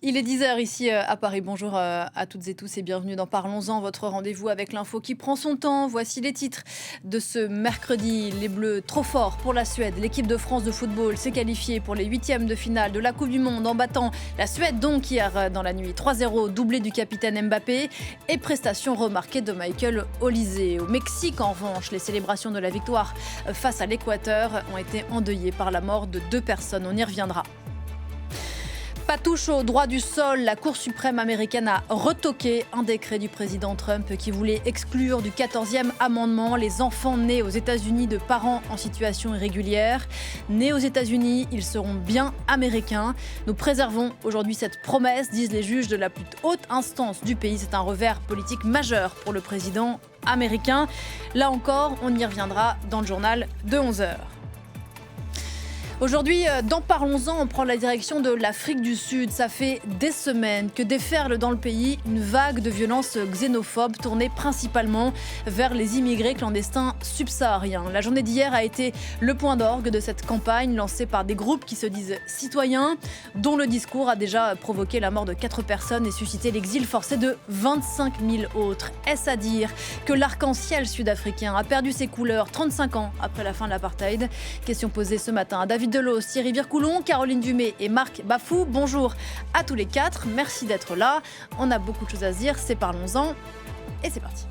Il est 10 h ici à Paris. Bonjour à toutes et tous et bienvenue dans Parlons-en, votre rendez-vous avec l'info qui prend son temps. Voici les titres de ce mercredi. Les Bleus trop forts pour la Suède. L'équipe de France de football s'est qualifiée pour les huitièmes de finale de la Coupe du Monde en battant la Suède donc hier dans la nuit. 3-0, doublé du capitaine Mbappé et prestation remarquée de Michael Olise. Au Mexique en revanche, les célébrations de la victoire face à l'Équateur ont été endeuillées par la mort de 2 personnes. On y reviendra. Pas touche au droit du sol, la Cour suprême américaine a retoqué un décret du président Trump qui voulait exclure du 14e amendement les enfants nés aux États-Unis de parents en situation irrégulière. Nés aux États-Unis, ils seront bien américains. Nous préservons aujourd'hui cette promesse, disent les juges de la plus haute instance du pays. C'est un revers politique majeur pour le président américain. Là encore, on y reviendra dans le journal de 11 h. Aujourd'hui, dans Parlons-en, on prend la direction de l'Afrique du Sud. Ça fait des semaines que déferle dans le pays une vague de violences xénophobes tournée principalement vers les immigrés clandestins subsahariens. La journée d'hier a été le point d'orgue de cette campagne lancée par des groupes qui se disent citoyens, dont le discours a déjà provoqué la mort de 4 personnes et suscité l'exil forcé de 25 000 autres. Est-ce à dire que l'arc-en-ciel sud-africain a perdu ses couleurs 35 ans après la fin de l'apartheid? Question posée ce matin à David Delos, Thierry Vircoulon, Caroline Dumais et Marc Bafou. Bonjour à tous les 4. Merci d'être là. On a beaucoup de choses à se dire. C'est Parlons-en. Et c'est parti.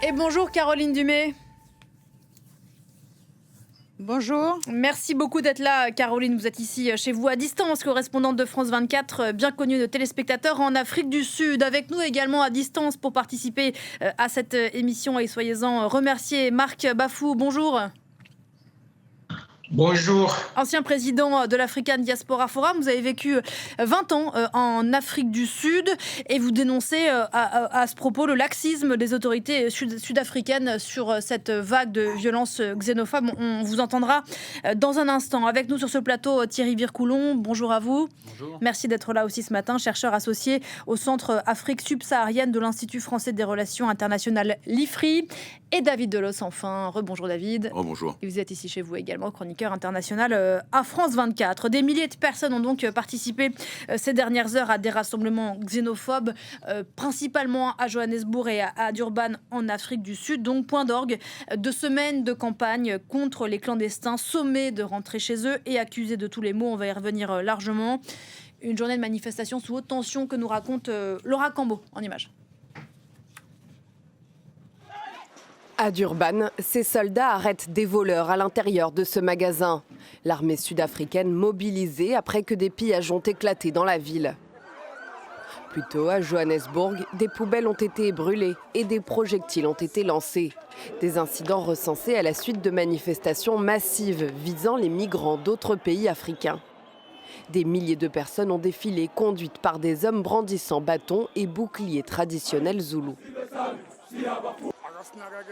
Et bonjour Caroline Dumais. Bonjour. Merci beaucoup d'être là, Caroline. Vous êtes ici chez vous à distance, correspondante de France 24, bien connue de téléspectateurs en Afrique du Sud. Avec nous également à distance pour participer à cette émission et soyez-en remerciés. Marc Bafou, bonjour. Bonjour. Ancien président de l'African Diaspora Forum, vous avez vécu 20 ans en Afrique du Sud et vous dénoncez à ce propos le laxisme des autorités sud-africaines sur cette vague de violences xénophobes. On vous entendra dans un instant. Avec nous sur ce plateau, Thierry Vircoulon, bonjour à vous. Bonjour. Merci d'être là aussi ce matin, chercheur associé au Centre Afrique subsaharienne de l'Institut français des relations internationales, l'IFRI. Et David Delos, enfin. Rebonjour David. Oh, bonjour. Et vous êtes ici chez vous également, chroniqueur international à France 24. Des milliers de personnes ont donc participé ces dernières heures à des rassemblements xénophobes, principalement à Johannesburg et à Durban en Afrique du Sud. Donc point d'orgue de semaines de campagne contre les clandestins, sommés de rentrer chez eux et accusés de tous les maux. On va y revenir largement. Une journée de manifestation sous haute tension que nous raconte Laura Cambo en images. À Durban, ces soldats arrêtent des voleurs à l'intérieur de ce magasin. L'armée sud-africaine mobilisée après que des pillages ont éclaté dans la ville. Plus tôt, à Johannesburg, des poubelles ont été brûlées et des projectiles ont été lancés. Des incidents recensés à la suite de manifestations massives visant les migrants d'autres pays africains. Des milliers de personnes ont défilé, conduites par des hommes brandissant bâtons et boucliers traditionnels zoulous.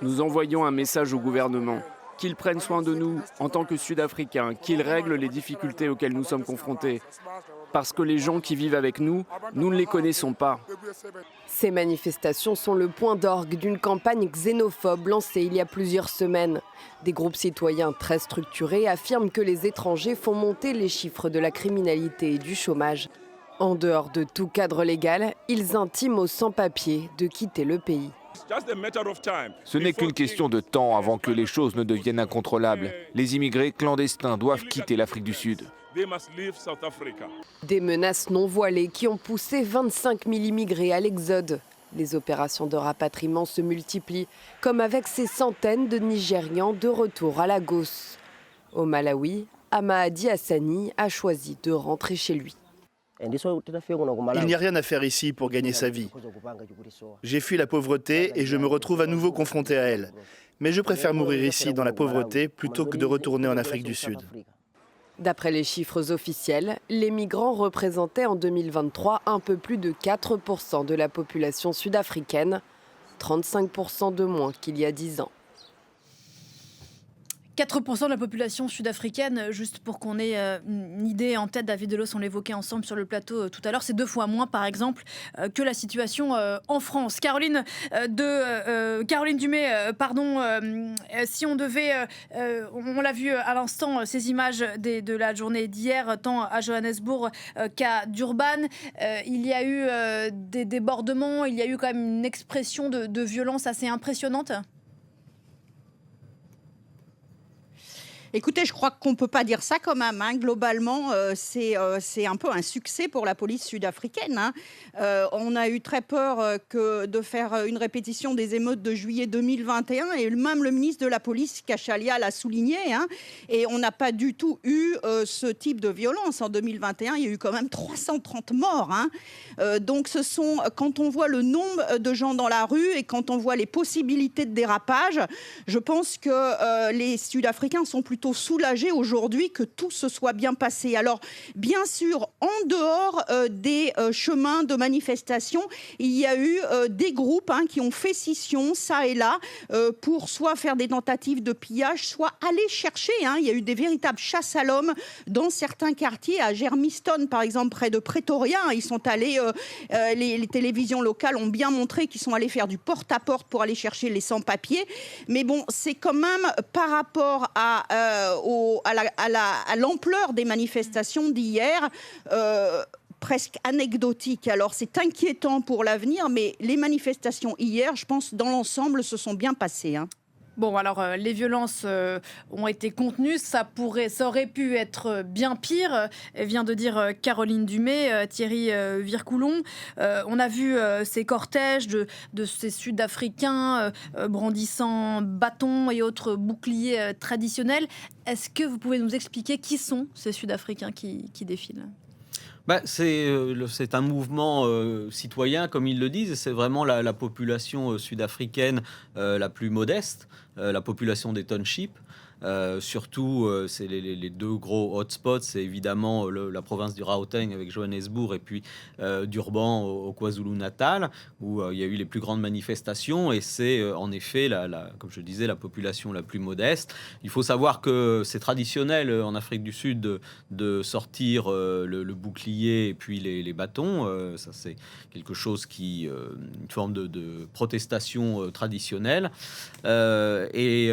Nous envoyons un message au gouvernement, qu'il prenne soin de nous en tant que Sud-Africains, qu'il règle les difficultés auxquelles nous sommes confrontés. Parce que les gens qui vivent avec nous, nous ne les connaissons pas. Ces manifestations sont le point d'orgue d'une campagne xénophobe lancée il y a plusieurs semaines. Des groupes citoyens très structurés affirment que les étrangers font monter les chiffres de la criminalité et du chômage. En dehors de tout cadre légal, ils intiment aux sans-papiers de quitter le pays. Ce n'est qu'une question de temps avant que les choses ne deviennent incontrôlables. Les immigrés clandestins doivent quitter l'Afrique du Sud. Des menaces non voilées qui ont poussé 25 000 immigrés à l'exode. Les opérations de rapatriement se multiplient, comme avec ces centaines de Nigérians de retour à Lagos. Au Malawi, Amahadi Hassani a choisi de rentrer chez lui. Il n'y a rien à faire ici pour gagner sa vie. J'ai fui la pauvreté et je me retrouve à nouveau confronté à elle. Mais je préfère mourir ici dans la pauvreté plutôt que de retourner en Afrique du Sud. D'après les chiffres officiels, les migrants représentaient en 2023 un peu plus de 4% de la population sud-africaine, 35% de moins qu'il y a 10 ans. 4% de la population sud-africaine, juste pour qu'on ait une idée en tête, David Delos, on l'évoquait ensemble sur le plateau tout à l'heure, c'est 2 fois moins, par exemple, que la situation en France. Caroline Dumay, si on devait, on l'a vu à l'instant, ces images de la journée d'hier, tant à Johannesburg qu'à Durban, il y a eu des débordements, il y a eu quand même une expression de violence assez impressionnante. Écoutez, je crois qu'on ne peut pas dire ça quand même. Globalement, c'est un peu un succès pour la police sud-africaine. On a eu très peur de faire une répétition des émeutes de juillet 2021 et même le ministre de la Police, Cachalia, l'a souligné. Et on n'a pas du tout eu ce type de violence. En 2021, il y a eu quand même 330 morts. Donc, quand on voit le nombre de gens dans la rue et quand on voit les possibilités de dérapage, je pense que les Sud-Africains sont plutôt soulagés aujourd'hui que tout se soit bien passé. Alors, bien sûr, en dehors des chemins de manifestation, il y a eu des groupes qui ont fait scission, ça et là, pour soit faire des tentatives de pillage, soit aller chercher. Il y a eu des véritables chasses à l'homme dans certains quartiers, à Germiston, par exemple, près de Pretoria. Ils sont allés, les télévisions locales ont bien montré qu'ils sont allés faire du porte-à-porte pour aller chercher les sans-papiers. Mais bon, c'est quand même par rapport à l'ampleur des manifestations d'hier, presque anecdotique. Alors c'est inquiétant pour l'avenir, mais les manifestations hier, je pense, dans l'ensemble, se sont bien passées. Bon, alors, les violences ont été contenues. Ça aurait pu être bien pire, vient de dire Caroline Dumay, Thierry Vircoulon. On a vu ces cortèges de ces Sud-Africains brandissant bâtons et autres boucliers traditionnels. Est-ce que vous pouvez nous expliquer qui sont ces Sud-Africains qui défilent ? C'est un mouvement citoyen, comme ils le disent, et c'est vraiment la population sud-africaine la plus modeste, la population des townships. Surtout, c'est les 2 gros hotspots, c'est évidemment la province du Gauteng avec Johannesburg et puis Durban au KwaZulu-Natal, où il y a eu les plus grandes manifestations, et c'est en effet, comme je disais, la population la plus modeste. Il faut savoir que c'est traditionnel en Afrique du Sud de sortir le bouclier et puis les bâtons. Ça, c'est quelque chose une forme de protestation traditionnelle. Et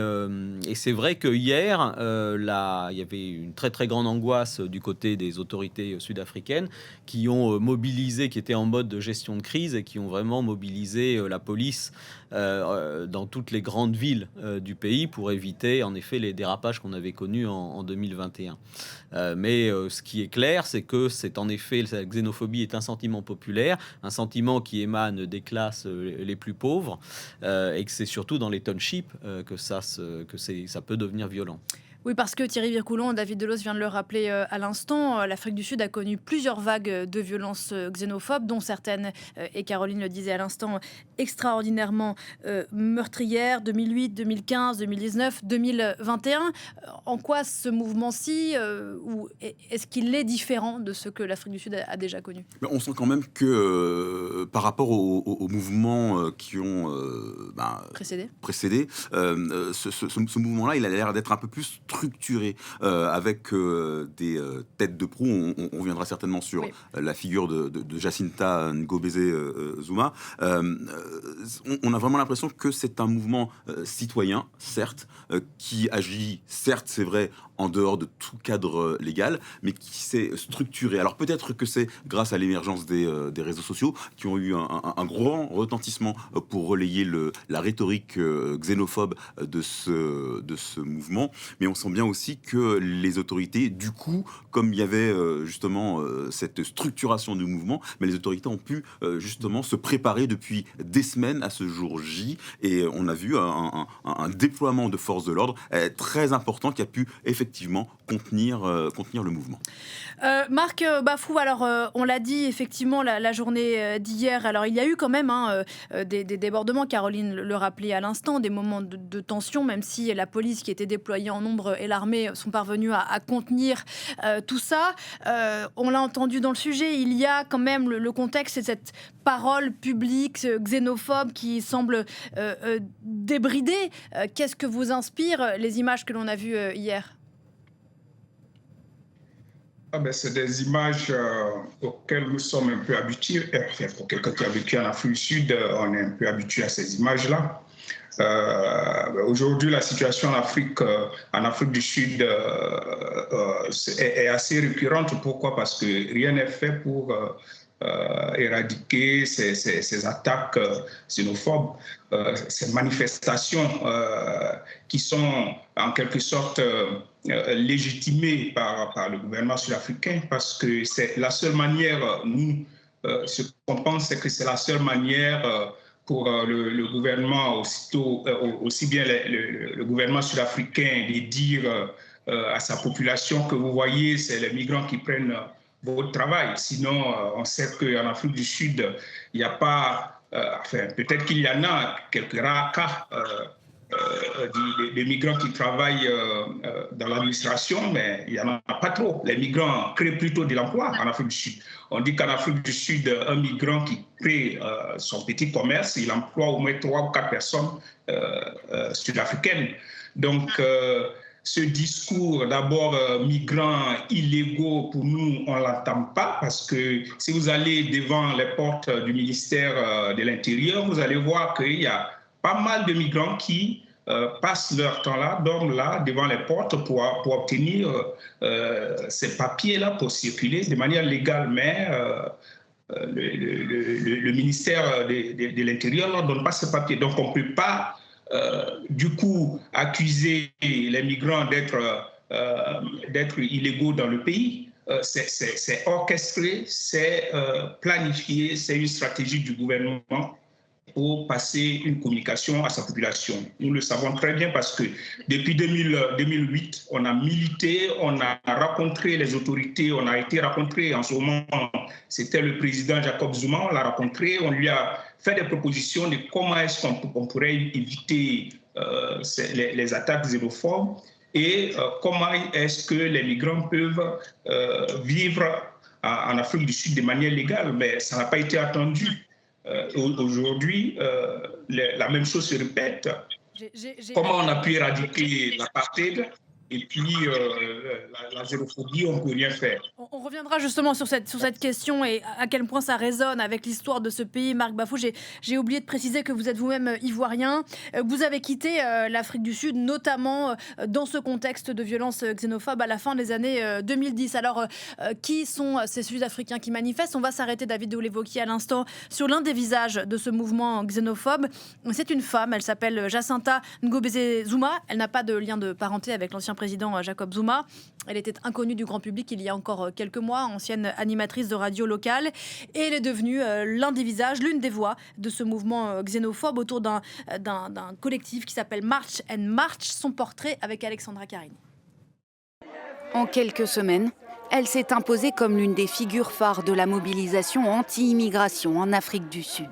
c'est vrai que hier, il y avait une très très grande angoisse du côté des autorités sud-africaines qui ont mobilisé, qui étaient en mode de gestion de crise et qui ont vraiment mobilisé la police dans toutes les grandes villes du pays pour éviter en effet les dérapages qu'on avait connus en 2021. Mais ce qui est clair, c'est que en effet, la xénophobie est un sentiment populaire, un sentiment qui émane des classes les plus pauvres, et que c'est surtout dans les townships que ça peut devenir violent. Oui, parce que Thierry Vircoulon, David Delos vient de le rappeler à l'instant, l'Afrique du Sud a connu plusieurs vagues de violences xénophobes, dont certaines, et Caroline le disait à l'instant, extraordinairement meurtrières, 2008, 2015, 2019, 2021. En quoi ce mouvement-ci, est-ce qu'il est différent de ce que l'Afrique du Sud a déjà connu ? On sent quand même que par rapport aux mouvements qui ont précédé, ce mouvement-là, il a l'air d'être un peu plus structuré, avec des têtes de proue. On viendra certainement sur la figure de Jacinta Ngobese Zuma. On a vraiment l'impression que c'est un mouvement citoyen, certes, qui agit, certes, c'est vrai, en dehors de tout cadre légal, mais qui s'est structuré. Alors peut-être que c'est grâce à l'émergence des réseaux sociaux qui ont eu un grand retentissement pour relayer la rhétorique xénophobe de ce mouvement, mais on sent bien aussi que les autorités, du coup, comme il y avait justement cette structuration du mouvement, mais les autorités ont pu justement se préparer depuis des semaines à ce jour J, et on a vu un déploiement de forces de l'ordre très important qui a pu effectivement effectivement contenir le mouvement. Marc Bafou, alors on l'a dit effectivement la journée d'hier, alors il y a eu quand même des débordements, Caroline le rappelait à l'instant, des moments de tension, même si la police qui était déployée en nombre et l'armée sont parvenus à contenir tout ça. On l'a entendu dans le sujet, il y a quand même le contexte, c'est cette parole publique xénophobe qui semble débridée. Qu'est-ce que vous inspire les images que l'on a vues hier ? C'est des images auxquelles nous sommes un peu habitués. Pour quelqu'un qui a vécu en Afrique du Sud, on est un peu habitué à ces images-là. Aujourd'hui, la situation en Afrique du Sud est assez récurrente. Pourquoi ? Parce que rien n'est fait pour éradiquer ces attaques xénophobes, ces manifestations qui sont en quelque sorte légitimées par le gouvernement sud-africain, parce que c'est la seule manière, ce qu'on pense, c'est que c'est la seule manière pour le gouvernement, aussi bien le gouvernement sud-africain, de dire à sa population que vous voyez, c'est les migrants qui prennent votre travail. Sinon, on sait qu'en Afrique du Sud, il n'y a pas... peut-être qu'il y en a quelques rares cas des migrants qui travaillent dans l'administration, mais il n'y en a pas trop. Les migrants créent plutôt de l'emploi en Afrique du Sud. On dit qu'en Afrique du Sud, un migrant qui crée son petit commerce, il emploie au moins 3 ou 4 personnes sud-africaines. Donc, ce discours d'abord migrants illégaux, pour nous, on ne l'entend pas, parce que si vous allez devant les portes du ministère de l'Intérieur, vous allez voir qu'il y a pas mal de migrants qui passent leur temps là, dorment là, devant les portes pour obtenir ces papiers-là pour circuler de manière légale. Mais le ministère de l'Intérieur ne leur donne pas ces papiers. Donc on ne peut pas du coup accuser les migrants d'être illégaux dans le pays. C'est orchestré, c'est planifié, c'est une stratégie du gouvernement pour passer une communication à sa population. Nous le savons très bien parce que depuis 2008, on a milité, on a rencontré les autorités, on a été rencontré en ce moment, c'était le président Jacob Zuma, on l'a rencontré, on lui a fait des propositions de comment est-ce qu'on pourrait éviter les attaques xénophobes et comment est-ce que les migrants peuvent vivre en Afrique du Sud de manière légale, mais ça n'a pas été attendu. Aujourd'hui, la même chose se répète. Comment on a pu éradiquer l'apartheid et puis la xénophobie, on ne peut rien faire. On reviendra justement sur cette question et à quel point ça résonne avec l'histoire de ce pays. Marc Bafou, j'ai oublié de préciser que vous êtes vous-même ivoirien. Vous avez quitté l'Afrique du Sud, notamment dans ce contexte de violence xénophobe à la fin des années 2010. Alors, qui sont ces Sud-Africains qui manifestent ? On va s'arrêter, David, vous l'évoquiez à l'instant, sur l'un des visages de ce mouvement xénophobe. C'est une femme, elle s'appelle Jacinta Ngobese Zuma. Elle n'a pas de lien de parenté avec l'ancien président Jacob Zuma. Elle était inconnue du grand public il y a encore quelques mois, ancienne animatrice de radio locale, et elle est devenue l'un des visages, l'une des voix de ce mouvement xénophobe autour d'un collectif qui s'appelle March and March. Son portrait avec Alexandra Carini. En quelques semaines, elle s'est imposée comme l'une des figures phares de la mobilisation anti-immigration en Afrique du Sud.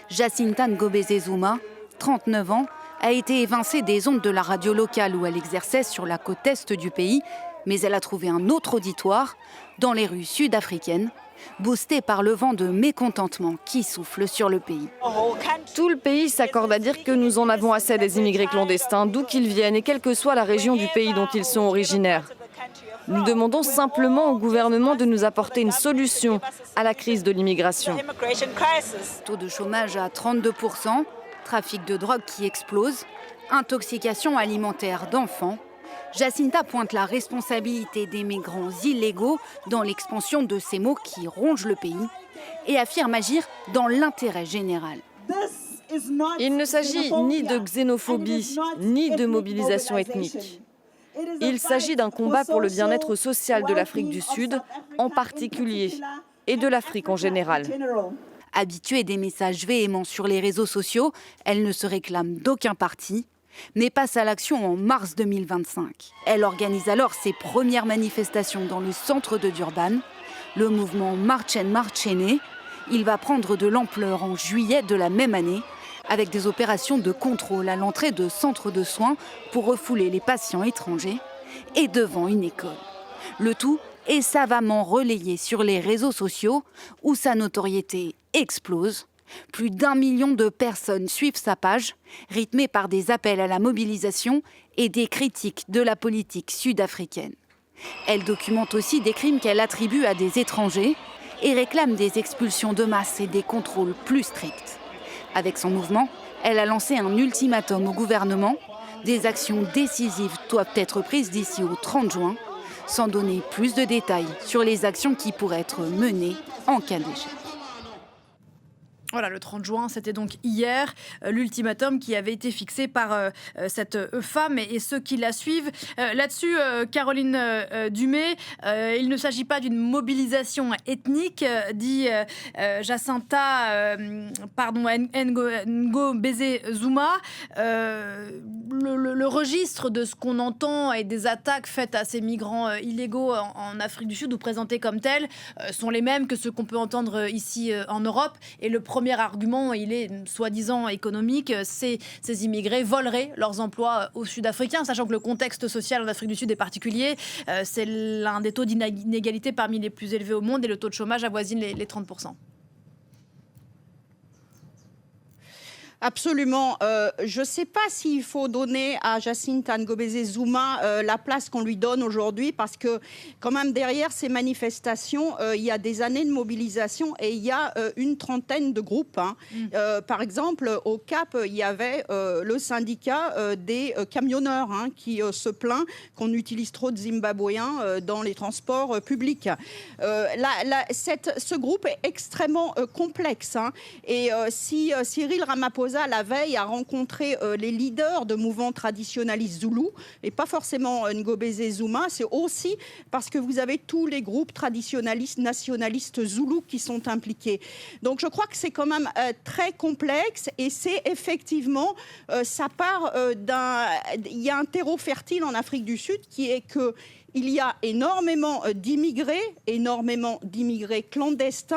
Jacinta Ngobese Zuma, 39 ans, a été évincée des ondes de la radio locale où elle exerçait sur la côte est du pays, mais elle a trouvé un autre auditoire dans les rues sud-africaines, boostée par le vent de mécontentement qui souffle sur le pays. Tout le pays s'accorde à dire que nous en avons assez des immigrés clandestins, d'où qu'ils viennent et quelle que soit la région du pays dont ils sont originaires. Nous demandons simplement au gouvernement de nous apporter une solution à la crise de l'immigration. Taux de chômage à 32%, trafic de drogue qui explose, intoxication alimentaire d'enfants. Jacinta pointe la responsabilité des migrants illégaux dans l'expansion de ces maux qui rongent le pays et affirme agir dans l'intérêt général. Il ne s'agit ni de xénophobie, ni de mobilisation ethnique. Il s'agit d'un combat pour le bien-être social de l'Afrique du Sud, en particulier, et de l'Afrique en général. Habituée des messages véhéments sur les réseaux sociaux, elle ne se réclame d'aucun parti. mais passe à l'action en mars 2025. Elle organise alors ses premières manifestations dans le centre de Durban. Le mouvement March and March est né. Il va prendre de l'ampleur en juillet de la même année, avec des opérations de contrôle à l'entrée de centres de soins pour refouler les patients étrangers et devant une école. Le tout est savamment relayé sur les réseaux sociaux où sa notoriété explose. Plus d'1 million de personnes suivent sa page, rythmée par des appels à la mobilisation et des critiques de la politique sud-africaine. Elle documente aussi des crimes qu'elle attribue à des étrangers et réclame des expulsions de masse et des contrôles plus stricts. Avec son mouvement, elle a lancé un ultimatum au gouvernement. Des actions décisives doivent être prises d'ici au 30 juin, sans donner plus de détails sur les actions qui pourraient être menées en cas d'échec. Voilà, le 30 juin, c'était donc hier, l'ultimatum qui avait été fixé par cette femme et ceux qui la suivent. Là-dessus, Caroline Dumais, il ne s'agit pas d'une mobilisation ethnique, dit Jacinta Ngobeze Zuma. Le registre de ce qu'on entend et des attaques faites à ces migrants illégaux en Afrique du Sud ou présentés comme tels sont les mêmes que ceux qu'on peut entendre ici en Europe. Et le premier argument, il est soi-disant économique. Ces immigrés voleraient leurs emplois aux Sud-Africains, sachant que le contexte social en Afrique du Sud est particulier. C'est l'un des taux d'inégalité parmi les plus élevés au monde et le taux de chômage avoisine les 30%. Absolument. Je ne sais pas s'il faut donner à Jacinta Ngobeze Zuma la place qu'on lui donne aujourd'hui, parce que quand même derrière ces manifestations, il y a des années de mobilisation et il y a une trentaine de groupes. Par exemple, au Cap, il y avait le syndicat des camionneurs qui se plaint qu'on utilise trop de Zimbabwéens dans les transports publics. Ce groupe est extrêmement complexe. Et si Cyril Ramaphosa la veille a rencontré les leaders de mouvements traditionnalistes zoulous, et pas forcément Ngobeze Zuma, c'est aussi parce que vous avez tous les groupes traditionnalistes, nationalistes zoulous qui sont impliqués. Donc je crois que c'est quand même très complexe et c'est effectivement, ça part il y a un terreau fertile en Afrique du Sud qui est que il y a énormément d'immigrés clandestins,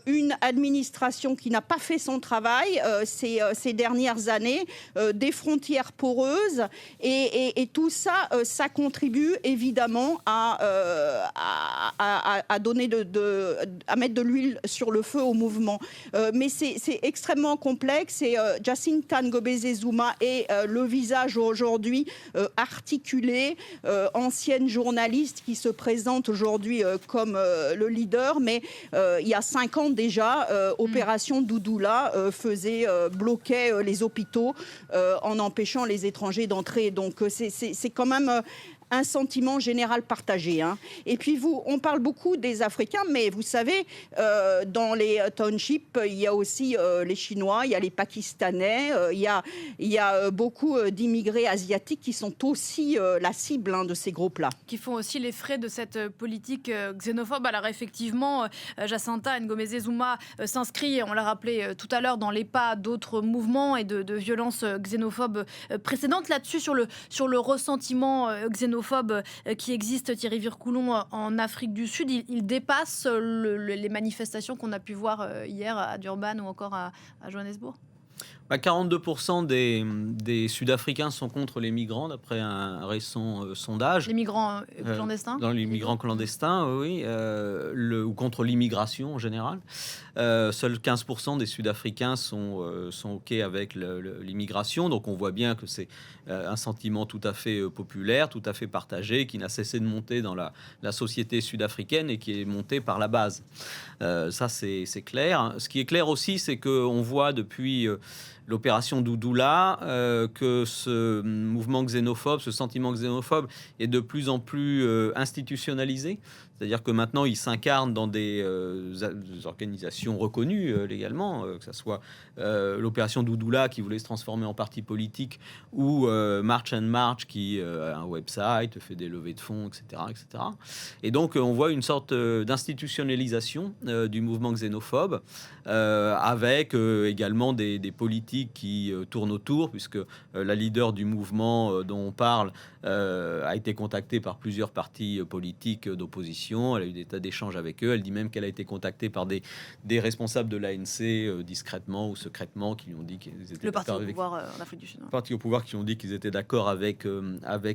une administration qui n'a pas fait son travail ces dernières années, des frontières poreuses, et tout ça, ça contribue évidemment à donner à mettre de l'huile sur le feu au mouvement. Mais c'est extrêmement complexe et Jacinta Ngobeze Zuma est le visage aujourd'hui articulé, ancienne journaliste qui se présente aujourd'hui comme le leader, mais il y a 5 ans déjà, Opération Doudoula bloquait les hôpitaux en empêchant les étrangers d'entrer. Donc c'est quand même un sentiment général partagé. Et puis on parle beaucoup des Africains, mais vous savez, dans les townships, il y a aussi les Chinois, il y a les Pakistanais, il y a beaucoup d'immigrés asiatiques qui sont aussi la cible de ces groupes-là. Qui font aussi les frais de cette politique xénophobe. Alors effectivement, Jacinta Ngobeze Zuma s'inscrit, on l'a rappelé tout à l'heure, dans les pas d'autres mouvements et de violences xénophobes précédentes. Là-dessus, sur le ressentiment xénophobe qui existe, Thierry Vircoulon, en Afrique du Sud, il dépasse les manifestations qu'on a pu voir hier à Durban ou encore à Johannesburg. 42% des Sud-Africains sont contre les migrants, d'après un récent sondage. Les migrants clandestins Dans les migrants clandestins, oui. Ou contre l'immigration en général. Seuls 15% des Sud-Africains sont OK avec l'immigration. Donc on voit bien que c'est un sentiment tout à fait populaire, tout à fait partagé, qui n'a cessé de monter dans la société sud-africaine et qui est monté par la base. Ça, c'est clair. Ce qui est clair aussi, c'est qu'on voit depuis l'opération Doudoula que ce mouvement xénophobe, ce sentiment xénophobe est de plus en plus institutionnalisé. C'est-à-dire que maintenant, il s'incarne dans des organisations reconnues légalement, que ce soit l'opération Doudoula qui voulait se transformer en parti politique, ou March and March qui a un website, fait des levées de fonds, etc. etc. Et donc, on voit une sorte d'institutionnalisation du mouvement xénophobe, avec également des politiques qui tournent autour, puisque la leader du mouvement dont on parle a été contactée par plusieurs partis politiques d'opposition. Elle a eu des tas d'échanges avec eux. Elle dit même qu'elle a été contactée par des responsables de l'ANC discrètement ou secrètement qui lui ont dit qu'ils étaient le parti au pouvoir en Afrique du Sud. Le parti au pouvoir qui ont dit qu'ils étaient d'accord avec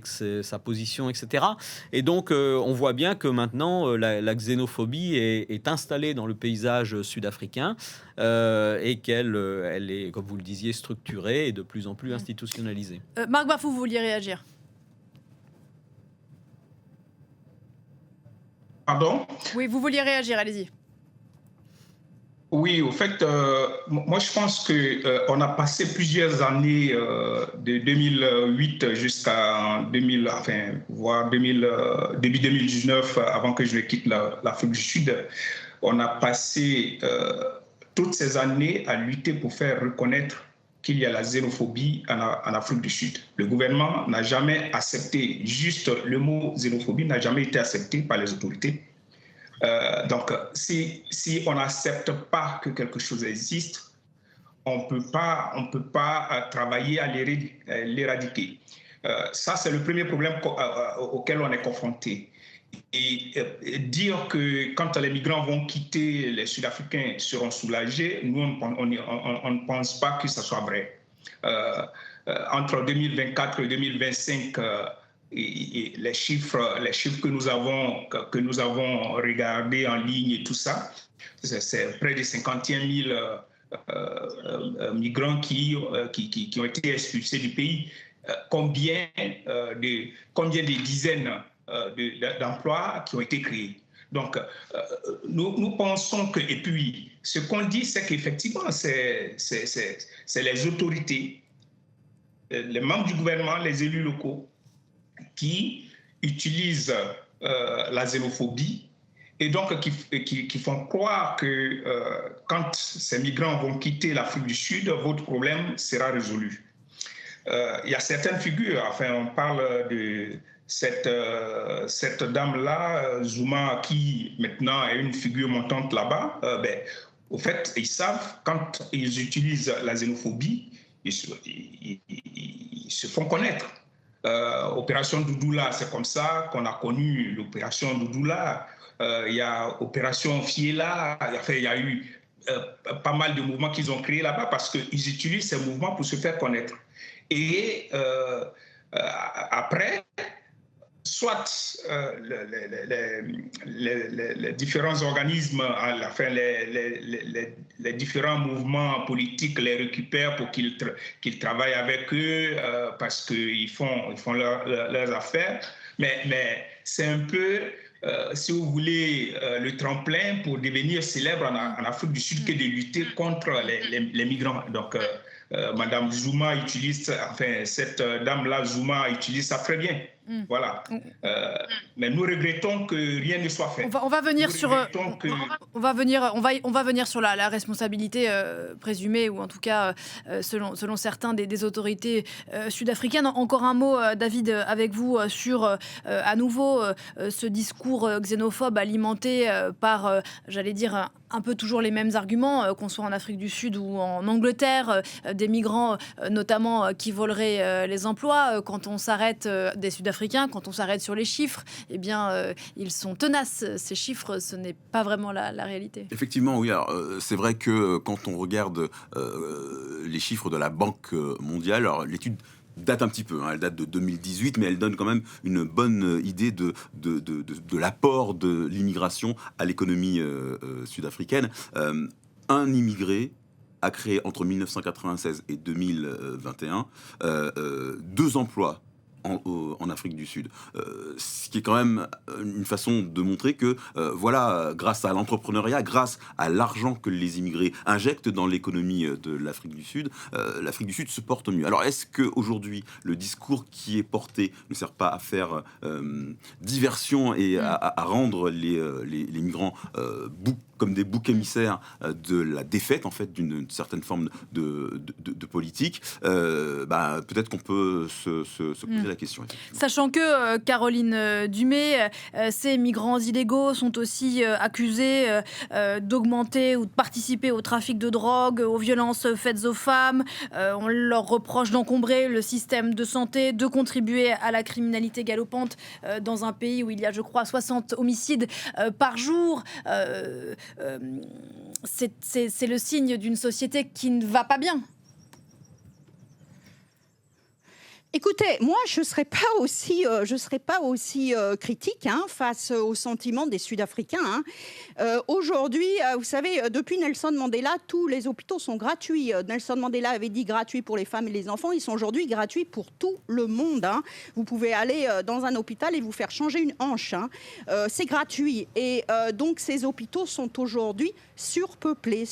sa position, etc. Et donc, on voit bien que maintenant, la xénophobie est installée dans le paysage sud-africain et qu'elle est, comme vous le disiez, structurée et de plus en plus institutionnalisée. Marc Bafou, vous vouliez réagir? Pardon? Oui, vous vouliez réagir, allez-y. Oui, au fait, moi je pense qu'on a passé plusieurs années de 2008 jusqu'à début 2019, avant que je ne quitte l'Afrique du Sud. On a passé toutes ces années à lutter pour faire reconnaître qu'il y a la xénophobie en Afrique du Sud. Le gouvernement n'a jamais accepté, juste le mot xénophobie n'a jamais été accepté par les autorités. Donc, si on n'accepte pas que quelque chose existe, on ne peut pas travailler à l'éradiquer. Ça, c'est le premier problème auquel on est confronté. Et dire que quand les migrants vont quitter, les Sud-Africains seront soulagés, nous, on ne pense pas que ce soit vrai. Entre 2024 et 2025, et les chiffres que nous avons regardés en ligne et tout ça, c'est près de 51 000 migrants qui ont été expulsés du pays. Combien de dizaines d'emplois qui ont été créés. Donc, nous pensons que, et puis, ce qu'on dit, c'est qu'effectivement, c'est les autorités, les membres du gouvernement, les élus locaux, qui utilisent la xénophobie et donc qui font croire que quand ces migrants vont quitter l'Afrique du Sud, votre problème sera résolu. Il y a certaines figures, enfin, on parle de cette dame-là, Zuma, qui maintenant est une figure montante là-bas. Au fait, ils savent, quand ils utilisent la xénophobie, ils se font connaître. Opération Doudoula, c'est comme ça qu'on a connu l'opération Doudoula. Il y a opération Fiela, il y a eu pas mal de mouvements qu'ils ont créés là-bas parce qu'ils utilisent ces mouvements pour se faire connaître. Et après, soit les différents organismes, enfin les différents mouvements politiques les récupèrent pour qu'ils travaillent avec eux parce qu'ils font leurs affaires. Mais c'est un peu, si vous voulez, le tremplin pour devenir célèbre en Afrique du Sud que de lutter contre les migrants. Donc, Madame Zuma utilise, enfin, cette dame-là, Zuma, utilise ça très bien. Voilà. Mais nous regrettons que rien ne soit fait. On va venir sur la responsabilité présumée, ou en tout cas selon certains des autorités sud-africaines. Encore un mot, David, avec vous sur à nouveau ce discours xénophobe alimenté par, j'allais dire, un peu toujours les mêmes arguments, qu'on soit en Afrique du Sud ou en Angleterre, des migrants notamment qui voleraient les emplois. Quand on s'arrête des Sud-Africains, quand on s'arrête sur les chiffres, eh bien, ils sont tenaces. Ces chiffres, ce n'est pas vraiment la réalité. Effectivement, oui. Alors, c'est vrai que quand on regarde les chiffres de la Banque mondiale, alors l'étude date un petit peu, elle date de 2018, mais elle donne quand même une bonne idée de l'apport de l'immigration à l'économie sud-africaine. Un immigré a créé entre 1996 et 2021 2 emplois en Afrique du Sud. Ce qui est quand même une façon de montrer que, grâce à l'entrepreneuriat, grâce à l'argent que les immigrés injectent dans l'économie de l'Afrique du Sud se porte mieux. Alors, est-ce qu'aujourd'hui, le discours qui est porté ne sert pas à faire diversion et à rendre les migrants comme des boucs émissaires de la défaite, en fait, d'une certaine forme de politique? Peut-être qu'on peut se poser la question. Sachant que, Caroline Dumay, ces migrants illégaux sont aussi accusés d'augmenter ou de participer au trafic de drogue, aux violences faites aux femmes. On leur reproche d'encombrer le système de santé, de contribuer à la criminalité galopante dans un pays où il y a, je crois, 60 homicides par jour. C'est le signe d'une société qui ne va pas bien. Écoutez, moi, je ne serais pas aussi critique face aux sentiments des Sud-Africains. Aujourd'hui, vous savez, depuis Nelson Mandela, tous les hôpitaux sont gratuits. Nelson Mandela avait dit gratuit pour les femmes et les enfants. Ils sont aujourd'hui gratuits pour tout le monde. Vous pouvez aller dans un hôpital et vous faire changer une hanche. C'est gratuit. Et donc, ces hôpitaux sont aujourd'hui surpeuplés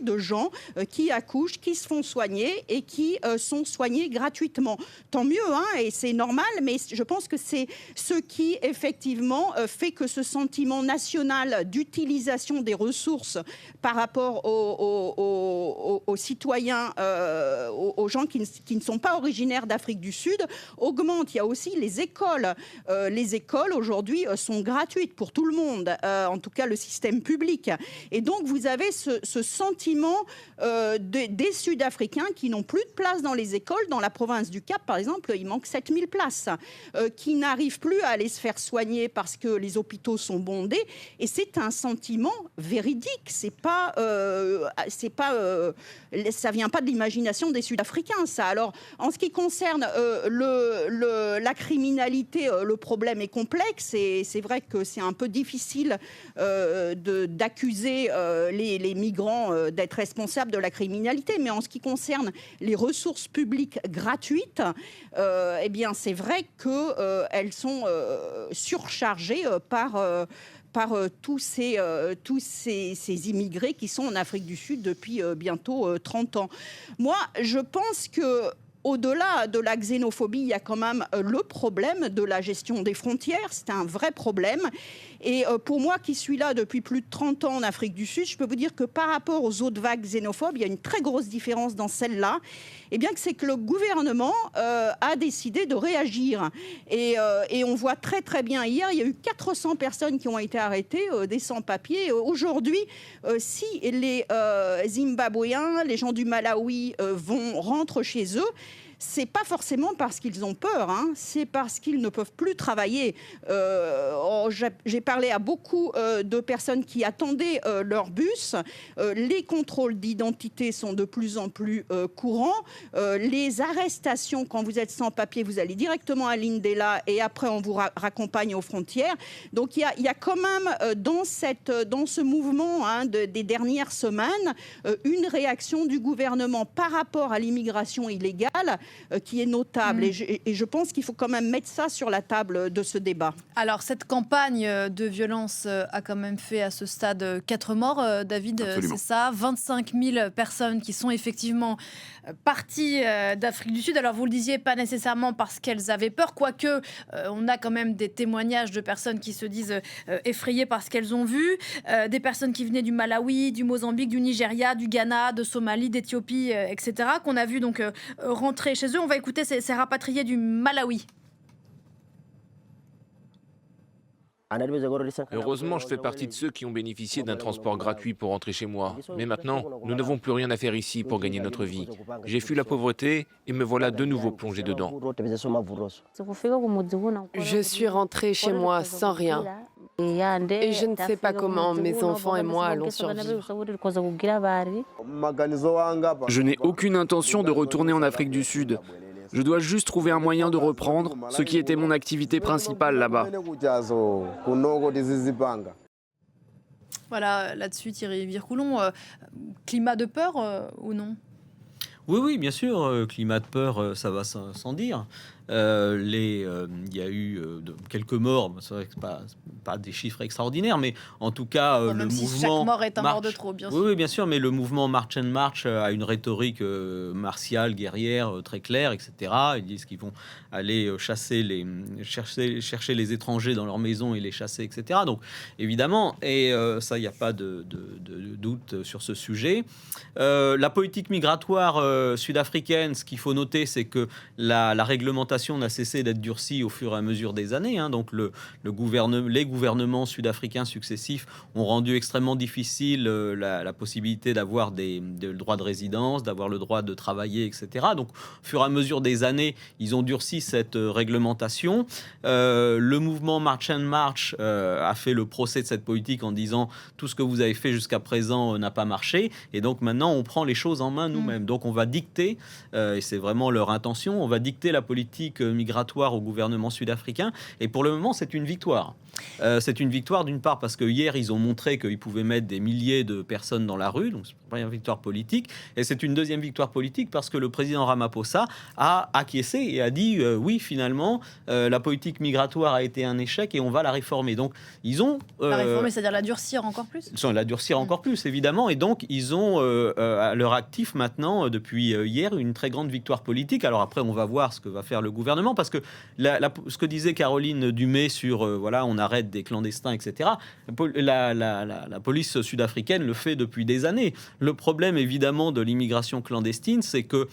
de gens qui accouchent, qui se font soigner et qui sont soignés gratuitement. Tant mieux, et c'est normal, mais je pense que c'est ce qui, effectivement, fait que ce sentiment national d'utilisation des ressources par rapport aux citoyens, aux gens qui ne sont pas originaires d'Afrique du Sud, augmente. Il y a aussi les écoles. Les écoles, aujourd'hui, sont gratuites pour tout le monde, en tout cas le système public. Et donc, vous avez ce sentiment des Sud-Africains qui n'ont plus de place dans les écoles. Dans la province du Cap, par exemple, il manque 7000 places, qui n'arrivent plus à aller se faire soigner parce que les hôpitaux sont bondés. Et c'est un sentiment véridique. Ça vient pas de l'imagination des Sud-Africains, ça. Alors, en ce qui concerne la criminalité, le problème est complexe. Et c'est vrai que c'est un peu difficile d'accuser les migrants d'être responsables de la criminalité. Mais en ce qui concerne les ressources publiques gratuites, eh bien, c'est vrai qu'elles sont surchargées par tous ces immigrés qui sont en Afrique du Sud depuis bientôt 30 ans. Moi, je pense que au-delà de la xénophobie, il y a quand même le problème de la gestion des frontières. C'est un vrai problème. Et pour moi, qui suis là depuis plus de 30 ans en Afrique du Sud, je peux vous dire que par rapport aux autres vagues xénophobes, il y a une très grosse différence dans celle-là. Et bien que c'est que le gouvernement a décidé de réagir. Et on voit très très bien, hier, il y a eu 400 personnes qui ont été arrêtées, des sans-papiers. Aujourd'hui, si les Zimbabwéens, les gens du Malawi rentrent chez eux, c'est pas forcément parce qu'ils ont peur, c'est parce qu'ils ne peuvent plus travailler. J'ai parlé à beaucoup de personnes qui attendaient leur bus. Les contrôles d'identité sont de plus en plus courants. Les arrestations, quand vous êtes sans papier, vous allez directement à l'Indela et après on vous raccompagne aux frontières. Donc il y a quand même dans ce mouvement des dernières semaines une réaction du gouvernement par rapport à l'immigration illégale qui est notable. Et je pense qu'il faut quand même mettre ça sur la table de ce débat. Alors, cette campagne de violence a quand même fait à ce stade 4 morts, David. Absolument. C'est ça, 25 000 personnes qui sont effectivement parties d'Afrique du Sud. Alors, vous le disiez, pas nécessairement parce qu'elles avaient peur, quoique on a quand même des témoignages de personnes qui se disent effrayées par ce qu'elles ont vu, des personnes qui venaient du Malawi, du Mozambique, du Nigeria, du Ghana, de Somalie, d'Éthiopie, etc., qu'on a vu donc rentrer chez eux. On va écouter ces rapatriés du Malawi. Heureusement, je fais partie de ceux qui ont bénéficié d'un transport gratuit pour rentrer chez moi. Mais maintenant, nous n'avons plus rien à faire ici pour gagner notre vie. J'ai fui la pauvreté et me voilà de nouveau plongé dedans. Je suis rentrée chez moi sans rien. Et je ne sais pas comment mes enfants et moi allons survivre. Je n'ai aucune intention de retourner en Afrique du Sud. Je dois juste trouver un moyen de reprendre ce qui était mon activité principale là-bas. Voilà, là-dessus, Thierry Vircoulon, climat de peur ou non ? Oui, bien sûr, climat de peur, ça va sans dire. Il y a eu quelques morts, c'est vrai que c'est pas des chiffres extraordinaires, mais en tout cas, le même si mouvement... chaque mort est un mort de trop, bien sûr. Oui, bien sûr, mais le mouvement March and March a une rhétorique martiale, guerrière, très claire, etc. Ils disent qu'ils vont aller chercher les étrangers dans leur maison et les chasser, etc. Donc, évidemment, et ça, il n'y a pas de doute sur ce sujet. La politique migratoire sud-africaine, ce qu'il faut noter, c'est que la réglementation n'a cessé d'être durcie au fur et à mesure des années. Donc, les gouvernements sud-africains successifs ont rendu extrêmement difficile la possibilité d'avoir le droit de résidence, d'avoir le droit de travailler, etc. Donc, au fur et à mesure des années, ils ont durci cette réglementation. Le mouvement March and March a fait le procès de cette politique en disant tout ce que vous avez fait jusqu'à présent n'a pas marché, et donc maintenant on prend les choses en main nous-mêmes. Donc on va dicter, et c'est vraiment leur intention, on va dicter la politique migratoire au gouvernement sud-africain, et pour le moment c'est une victoire. C'est une victoire d'une part parce que hier ils ont montré qu'ils pouvaient mettre des milliers de personnes dans la rue, donc c'est une première victoire politique, et c'est une deuxième victoire politique parce que le président Ramaphosa a acquiescé et a dit oui, finalement la politique migratoire a été un échec et on va la réformer. Donc ils ont la réformer, c'est-à-dire la durcir encore plus. La durcir encore plus, évidemment, et donc ils ont à leur actif maintenant depuis hier une très grande victoire politique. Alors après on va voir ce que va faire le gouvernement, parce que ce que disait Caroline Dumais sur voilà, on arrête des clandestins, etc. La police sud-africaine le fait depuis des années. Le problème, évidemment, de l'immigration clandestine, c'est que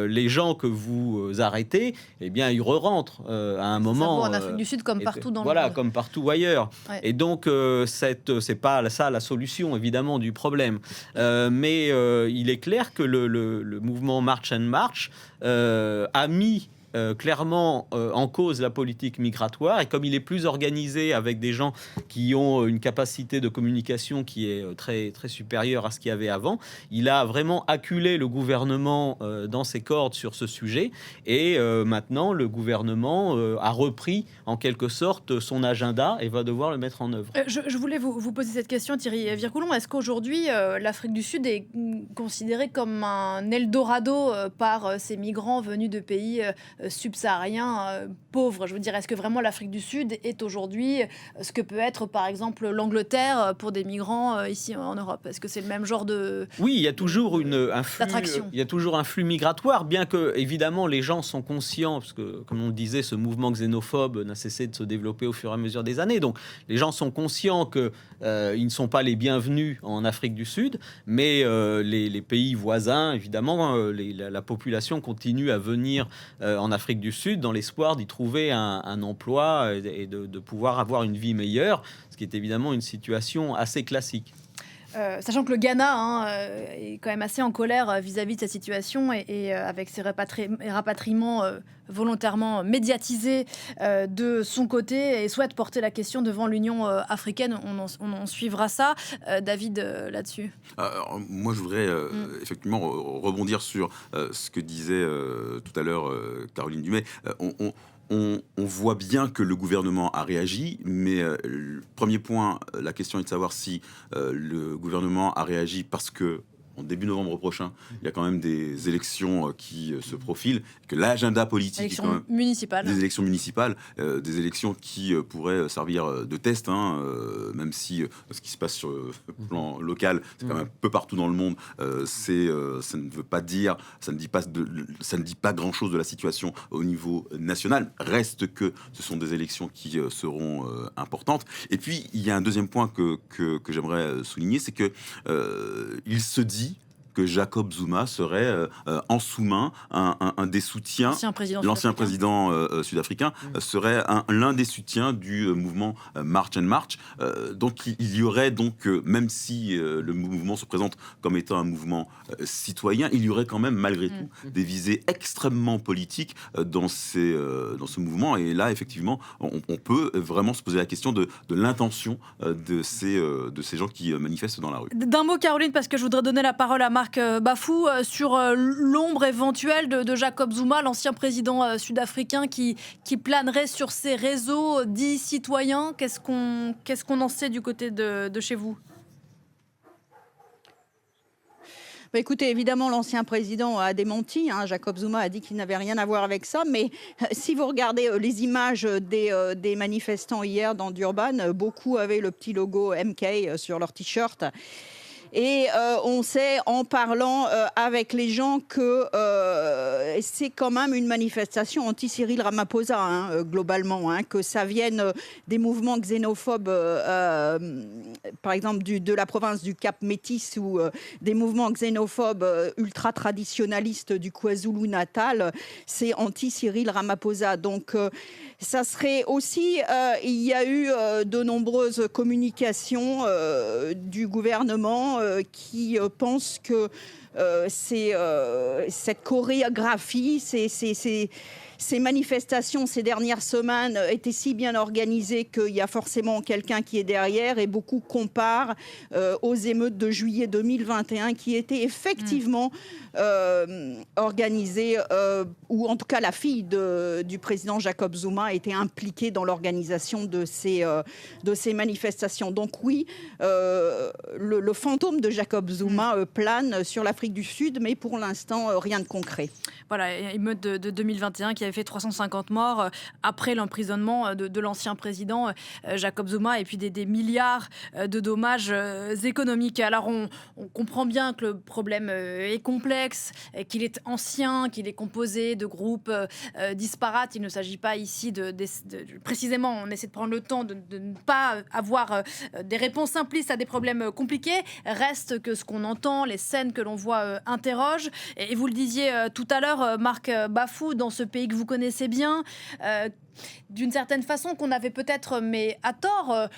les gens que vous arrêtez, eh bien, ils re-rentrent à un moment. En Afrique du Sud, comme partout dans le monde. Voilà, comme partout ailleurs. Ouais. Et donc, c'est pas ça la solution, évidemment, du problème. Mais il est clair que le mouvement March and March a mis clairement en cause la politique migratoire, et comme il est plus organisé avec des gens qui ont une capacité de communication qui est très, très supérieure à ce qu'il y avait avant, il a vraiment acculé le gouvernement dans ses cordes sur ce sujet, et maintenant le gouvernement a repris en quelque sorte son agenda et va devoir le mettre en œuvre. Je voulais vous poser cette question, Thierry Vircoulon. Est-ce qu'aujourd'hui l'Afrique du Sud est considérée comme un Eldorado par ces migrants venus de pays subsahariens pauvres? Je veux dire, est-ce que vraiment l'Afrique du Sud est aujourd'hui ce que peut être par exemple l'Angleterre pour des migrants ici en Europe? Est-ce que c'est le même genre de Oui, il y a toujours un flux, d'attraction. Il y a toujours un flux migratoire, bien que évidemment les gens sont conscients, parce que comme on le disait, ce mouvement xénophobe n'a cessé de se développer au fur et à mesure des années. Donc les gens sont conscients que ils ne sont pas les bienvenus en Afrique du Sud, mais les pays voisins, évidemment, la population continue à venir en Afrique du Sud dans l'espoir d'y trouver un emploi et de pouvoir avoir une vie meilleure, ce qui est évidemment une situation assez classique. Sachant que le Ghana est quand même assez en colère vis-à-vis de cette situation et avec ses rapatriements volontairement médiatisés de son côté, et souhaite porter la question devant l'Union africaine. On en suivra ça. David, là-dessus. Moi, je voudrais effectivement rebondir sur ce que disait tout à l'heure Caroline Dumais. On voit bien que le gouvernement a réagi, mais premier point, la question est de savoir si le gouvernement a réagi parce que en début novembre prochain, il y a quand même des élections qui se profilent, que l'agenda politique Élections est quand même municipales. des élections municipales, des élections qui pourraient servir de test, même si ce qui se passe sur le plan local, c'est quand même un peu partout dans le monde, ça ne veut pas dire, ça ne dit pas grand-chose de la situation au niveau national. Reste que ce sont des élections qui seront importantes. Et puis, il y a un deuxième point que j'aimerais souligner, c'est que il se dit que Jacob Zuma serait en sous-main un des soutiens, l'ancien président sud-africain serait l'un des soutiens du mouvement March and March. Donc il y aurait donc, même si le mouvement se présente comme étant un mouvement citoyen, il y aurait quand même malgré tout des visées extrêmement politiques dans ce mouvement. Et là, effectivement, on peut vraiment se poser la question de l'intention de ces gens qui manifestent dans la rue. D'un mot, Caroline, parce que je voudrais donner la parole à Marc Bafou sur l'ombre éventuelle de Jacob Zuma, l'ancien président sud-africain qui planerait sur ces réseaux dits citoyens. Qu'est-ce qu'on en sait du côté de chez vous ? Écoutez, évidemment, l'ancien président a démenti. Jacob Zuma a dit qu'il n'avait rien à voir avec ça. Mais si vous regardez les images des manifestants hier dans Durban, beaucoup avaient le petit logo MK sur leur t-shirt. Et on sait, en parlant avec les gens, que c'est quand même une manifestation anti-Cyril Ramaphosa, globalement, que ça vienne des mouvements xénophobes, par exemple de la province du Cap Métis, ou des mouvements xénophobes ultra-traditionnalistes du KwaZulu-Natal, c'est anti-Cyril Ramaphosa. Donc, ça serait aussi, il y a eu de nombreuses communications du gouvernement qui pensent que cette chorégraphie, ces manifestations ces dernières semaines étaient si bien organisées qu'il y a forcément quelqu'un qui est derrière, et beaucoup comparent aux émeutes de juillet 2021 qui étaient effectivement organisées, ou en tout cas la fille du président Jacob Zuma était impliquée dans l'organisation de ces manifestations. Donc oui, le fantôme de Jacob Zuma plane sur l'Afrique du Sud, mais pour l'instant rien de concret. Voilà, émeute de 2021 qui avait fait 350 morts après l'emprisonnement de l'ancien président Jacob Zuma, et puis des milliards de dommages économiques. Alors on comprend bien que le problème est complexe, qu'il est ancien, qu'il est composé de groupes disparates. Il ne s'agit pas ici précisément, on essaie de prendre le temps de ne pas avoir des réponses simplistes à des problèmes compliqués. Reste que ce qu'on entend, les scènes que l'on voit interrogent. Et vous le disiez tout à l'heure, Marc Bafou, dans ce pays que vous connaissez bien, d'une certaine façon qu'on avait peut-être, mais à tort,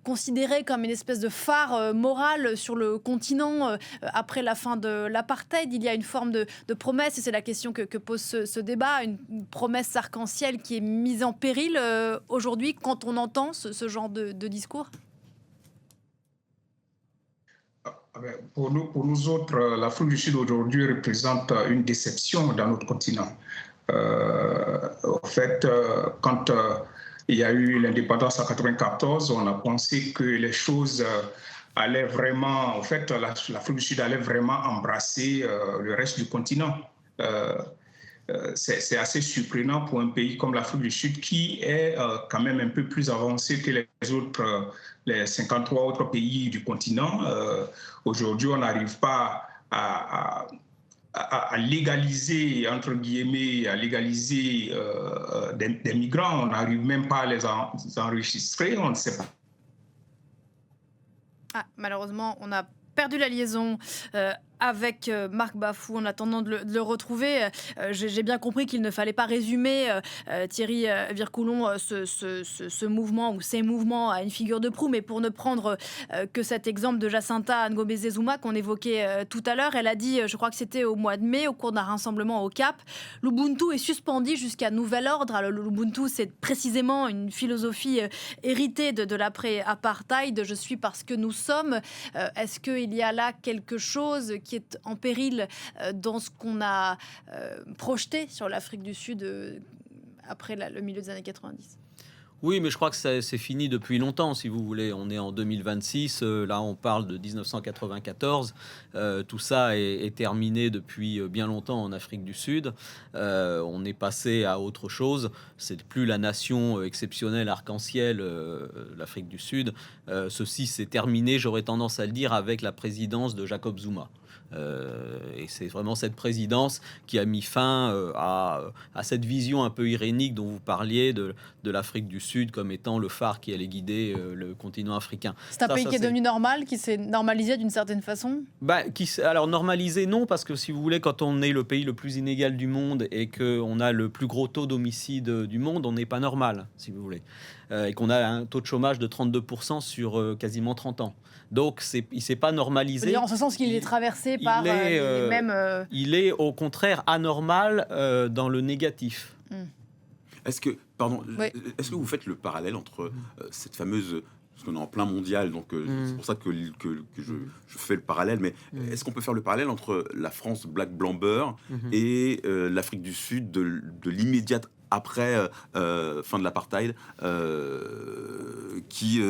considéré comme une espèce de phare moral sur le continent après la fin de l'apartheid. Il y a une forme de promesse, et c'est la question que pose ce débat, une promesse arc-en-ciel qui est mise en péril aujourd'hui quand on entend ce genre de discours. Pour nous autres, l'Afrique du Sud aujourd'hui représente une déception dans notre continent. En fait, quand il y a eu l'indépendance en 1994, on a pensé que les choses allaient vraiment, en fait, l'Afrique du Sud allait vraiment embrasser le reste du continent. C'est assez surprenant pour un pays comme l'Afrique du Sud, qui est quand même un peu plus avancé que les 53 autres pays du continent. Aujourd'hui, on n'arrive pas à légaliser, entre guillemets, à légaliser des migrants. On n'arrive même pas à les enregistrer, on ne sait pas. Malheureusement, on a perdu la liaison avec Marc Bafou en attendant de le retrouver. J'ai bien compris qu'il ne fallait pas résumer, Thierry Vircoulon, ce mouvement ou ces mouvements à une figure de proue, mais pour ne prendre que cet exemple de Jacinta Ngobese Zuma qu'on évoquait tout à l'heure. Elle a dit, je crois que c'était au mois de mai, au cours d'un rassemblement au Cap, l'Ubuntu est suspendu jusqu'à nouvel ordre. Alors, l'Ubuntu, c'est précisément une philosophie héritée de l'après-apartheid. Je suis parce que nous sommes. Est-ce qu'il y a là quelque chose qui est en péril dans ce qu'on a projeté sur l'Afrique du Sud après le milieu des années 90 ? Oui, mais je crois que c'est fini depuis longtemps, si vous voulez. On est en 2026, là on parle de 1994. Tout ça est terminé depuis bien longtemps en Afrique du Sud. On est passé à autre chose. C'est plus la nation exceptionnelle arc-en-ciel, l'Afrique du Sud. Ceci s'est terminé, j'aurais tendance à le dire, avec la présidence de Jacob Zuma. Et c'est vraiment cette présidence qui a mis fin à cette vision un peu irénique dont vous parliez de l'Afrique du Sud comme étant le phare qui allait guider le continent africain. C'est un pays qui est devenu normal, qui s'est normalisé d'une certaine façon ? Alors normalisé non, parce que si vous voulez, quand on est le pays le plus inégal du monde et qu'on a le plus gros taux d'homicide du monde, on n'est pas normal, si vous voulez. Et qu'on a un taux de chômage de 32% sur quasiment 30 ans. Donc, il ne s'est pas normalisé. C'est-à-dire en ce sens qu'il est traversé par les mêmes... Il est au contraire anormal dans le négatif. Est-ce que vous faites le parallèle entre cette fameuse... Parce qu'on est en plein mondial, donc c'est pour ça que je fais le parallèle. Mais est-ce qu'on peut faire le parallèle entre la France black blanc beurre et l'Afrique du Sud de l'immédiate après fin de l'apartheid, qui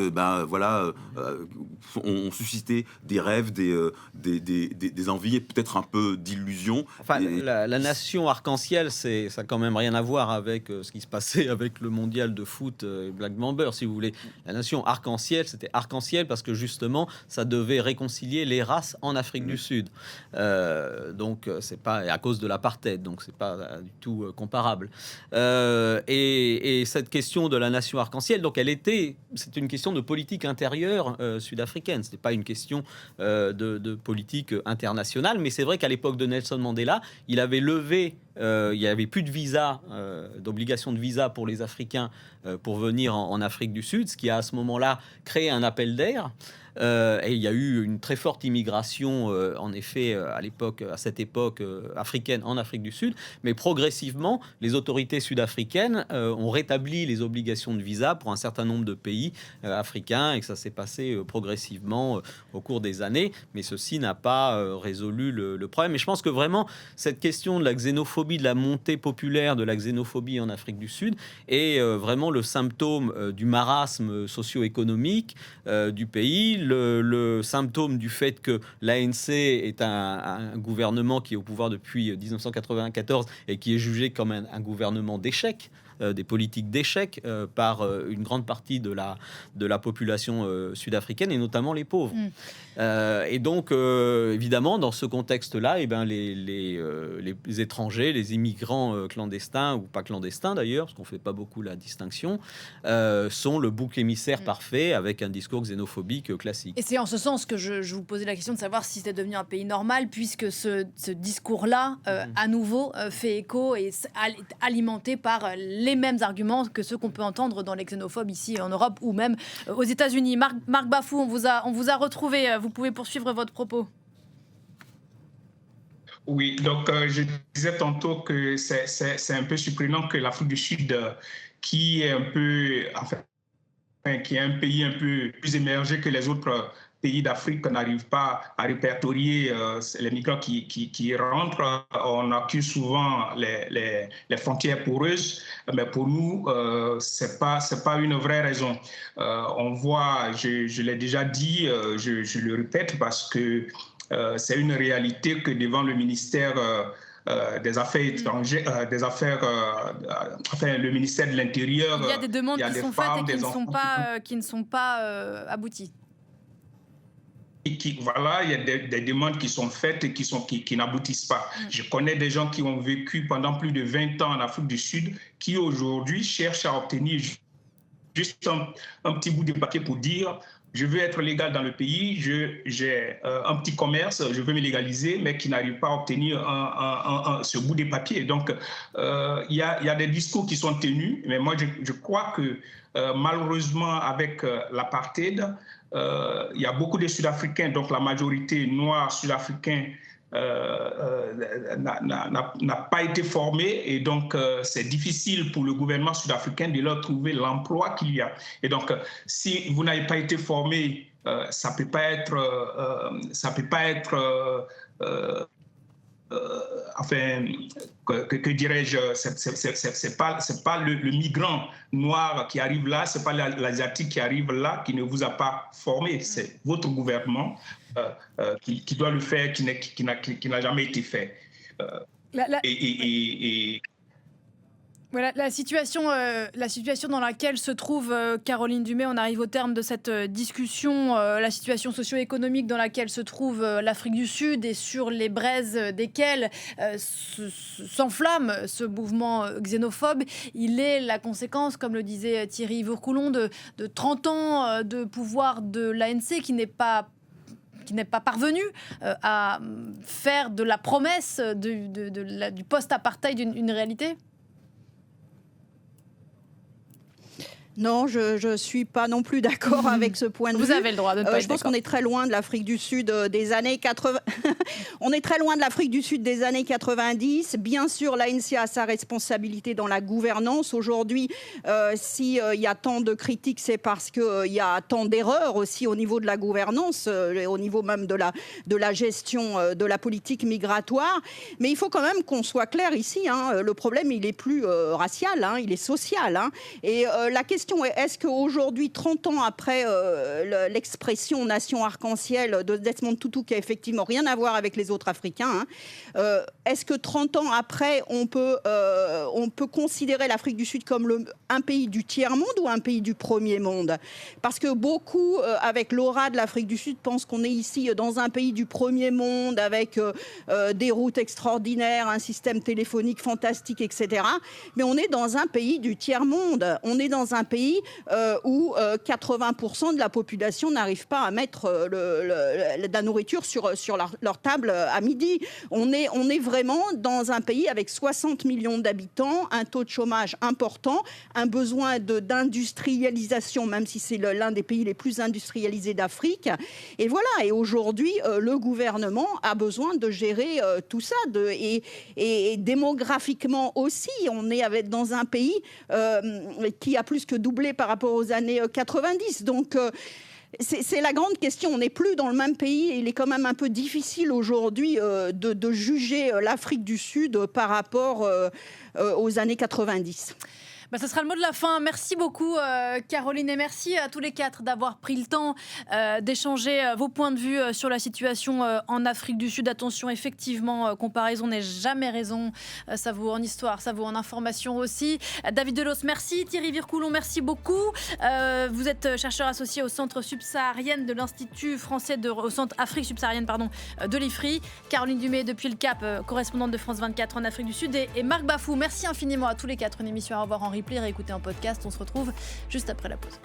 ont suscité des rêves, des envies et peut-être un peu d'illusions. Enfin, la nation arc-en-ciel, ça n'a quand même rien à voir avec ce qui se passait avec le mondial de foot et Black Mamba, si vous voulez. La nation arc-en-ciel, c'était arc-en-ciel parce que justement, ça devait réconcilier les races en Afrique du Sud. Donc, c'est pas à cause de l'apartheid, donc c'est pas du tout comparable. Et cette question de la nation arc-en-ciel, donc c'est une question de politique intérieure sud-africaine. C'était pas une question de politique internationale, mais c'est vrai qu'à l'époque de Nelson Mandela, il avait levé, il n'y avait plus de visa, d'obligation de visa pour les Africains pour venir en Afrique du Sud, ce qui a à ce moment-là créé un appel d'air. Et il y a eu une très forte immigration, en effet, à cette époque africaine en Afrique du Sud. Mais progressivement, les autorités sud-africaines ont rétabli les obligations de visa pour un certain nombre de pays africains et que ça s'est passé progressivement au cours des années. Mais ceci n'a pas résolu le problème. Et je pense que vraiment, cette question de la xénophobie, de la montée populaire de la xénophobie en Afrique du Sud est vraiment le symptôme du marasme socio-économique du pays, le symptôme du fait que l'ANC est un gouvernement qui est au pouvoir depuis 1994 et qui est jugé comme un gouvernement d'échec, des politiques d'échec par une grande partie de la population sud-africaine et notamment les pauvres. Et donc, évidemment, dans ce contexte-là, les étrangers, les immigrants clandestins ou pas clandestins d'ailleurs, parce qu'on ne fait pas beaucoup la distinction, sont le bouc émissaire parfait avec un discours xénophobique classique. Et c'est en ce sens que je vous posais la question de savoir si c'était devenu un pays normal, puisque ce discours-là, à nouveau, fait écho et est alimenté par les mêmes arguments que ceux qu'on peut entendre dans les xénophobes ici en Europe ou même aux États-Unis. Marc Bafou, on vous a retrouvé. Vous pouvez poursuivre votre propos. Oui, donc je disais tantôt que c'est un peu surprenant que l'Afrique du Sud, qui est un pays un peu plus émergé que les autres pays d'Afrique, n'arrive pas à répertorier les migrants qui rentrent. On accuse souvent les frontières poreuses, mais pour nous, c'est pas une vraie raison. On voit, je l'ai déjà dit, je le répète parce que c'est une réalité que devant le ministère des Affaires étrangères, le ministère de l'Intérieur, il y a des demandes qui sont faites et qui ne sont pas abouties. Voilà, il y a des demandes qui sont faites et qui n'aboutissent pas. Je connais des gens qui ont vécu pendant plus de 20 ans en Afrique du Sud, qui aujourd'hui cherchent à obtenir juste un petit bout de papier pour dire je veux être légal dans le pays, j'ai un petit commerce, je veux me légaliser, mais qui n'arrive pas à obtenir ce bout de papier. Donc, il y a des discours qui sont tenus, mais moi, je crois que malheureusement, avec l'apartheid, il y a beaucoup de Sud-Africains, donc la majorité noire sud-africaine, n'a pas été formée et donc c'est difficile pour le gouvernement sud-africain de leur trouver l'emploi qu'il y a. Et donc, si vous n'avez pas été formé, ça peut pas être enfin, que dirais-je, c'est pas le migrant noir qui arrive là, c'est pas l'asiatique qui arrive là, qui ne vous a pas formé, c'est votre gouvernement qui doit le faire, qui n'a jamais été fait. Voilà la situation dans laquelle se trouve Caroline Dumais. On arrive au terme de cette discussion. La situation socio-économique dans laquelle se trouve l'Afrique du Sud et sur les braises desquelles s'enflamme ce mouvement xénophobe. Il est la conséquence, comme le disait Thierry Vourcoulon, de 30 ans de pouvoir de l'ANC qui n'est pas parvenu à faire de la promesse du post-apartheid une réalité. Non, je ne suis pas non plus d'accord avec ce point de vue. Vous avez le droit de ne pas être Je pense d'accord. qu'on est très loin de l'Afrique du Sud des années 80. On est très loin de l'Afrique du Sud des années 90. Bien sûr, l'ANC a sa responsabilité dans la gouvernance. Aujourd'hui, s'il y a tant de critiques, c'est parce qu'il y a tant d'erreurs aussi au niveau de la gouvernance, au niveau même de la gestion de la politique migratoire. Mais il faut quand même qu'on soit clair ici. Le problème, il est plus racial, il est social. Et la question est, est-ce qu'aujourd'hui, 30 ans après l'expression nation arc-en-ciel de Desmond Tutu, qui a effectivement rien à voir avec les autres Africains, est-ce que 30 ans après, on peut considérer l'Afrique du Sud comme un pays du tiers-monde ou un pays du premier monde? Parce que beaucoup, avec l'aura de l'Afrique du Sud, pensent qu'on est ici dans un pays du premier monde, avec des routes extraordinaires, un système téléphonique fantastique, etc. Mais on est dans un pays du tiers-monde. On est dans un pays où 80% de la population n'arrive pas à mettre de la nourriture sur leur table à midi. On est vraiment dans un pays avec 60 millions d'habitants, un taux de chômage important, un besoin d'industrialisation, même si c'est l'un des pays les plus industrialisés d'Afrique. Et voilà, et aujourd'hui, le gouvernement a besoin de gérer tout ça. Et démographiquement aussi, on est dans un pays qui a plus que doublé par rapport aux années 90. Donc, c'est la grande question. On n'est plus dans le même pays. Il est quand même un peu difficile aujourd'hui de juger l'Afrique du Sud par rapport aux années 90. Ce sera le mot de la fin. Merci beaucoup Caroline et merci à tous les quatre d'avoir pris le temps d'échanger vos points de vue sur la situation en Afrique du Sud. Attention, effectivement, comparaison n'est jamais raison. Ça vaut en histoire, ça vaut en information aussi. David Delos, merci. Thierry Vircoulon, merci beaucoup. Vous êtes chercheur associé au Centre subsaharienne de l'Institut français au Centre Afrique subsaharienne de l'IFRI. Caroline Dumais depuis le Cap, correspondante de France 24 en Afrique du Sud et Marc Bafou. Merci infiniment à tous les quatre. Une émission à revoir en replay, réécouter en podcast. On se retrouve juste après la pause.